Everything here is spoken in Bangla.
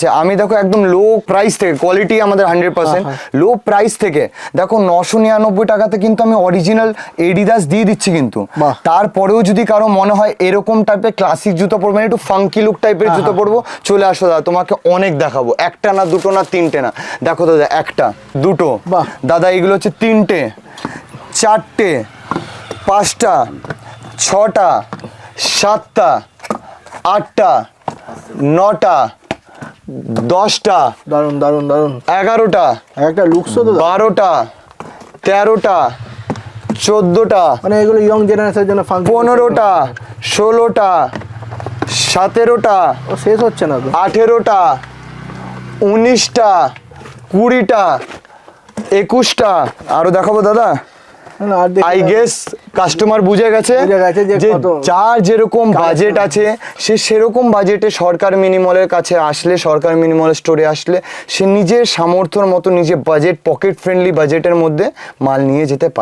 আছে। আমি দেখো একদম লো প্রাইস থেকে, কোয়ালিটি আমাদের 100%, লো প্রাইস থেকে দেখো 999 টাকাতে কিন্তু আমি অরিজিনাল এডিদাস দিয়ে দিচ্ছি কিন্তু। তারপরেও যদি কারো মনে হয় এরকম টাইপের ক্লাসিক জুতো পরবো, একটু ফাঙ্কি লুক টাইপের জুতো পরবো, চলে আসো দাদা, তোমাকে অনেক দেখাবো। একটা না, দুটো না, তিনটে না, দেখো দাদা, একটা, দুটো, দাদা এগুলো হচ্ছে তিনটে, চারটে, পাঁচটা, ছটা, সাতটা, আটটা, নটা, 10টা, দারুন দারুন দারুন, 11টা, একটা লুকসও তো, 12টা, 13টা, 14টা, মানে এগুলো ইয়ং জেনারেশনের জন্য ফাঙ্কি, 15টা, 16টা, 17টা, ও শেষ হচ্ছে না তো, 18টা, 19টা, 20টা, 21টা, আরো দেখাবো দাদা। আই গেস কাস্টমার বুঝে গেছে যে যার যেরকম বাজেট আছে সে সেরকম বাজেটে সরকার মিনিমলের কাছে আসলে, সরকার মিনিমল স্টোরে আসলে সে নিজের সামর্থ্যর মতো নিজে বাজেট, পকেট ফ্রেন্ডলি বাজেটের মধ্যে মাল নিয়ে যেতে পারে।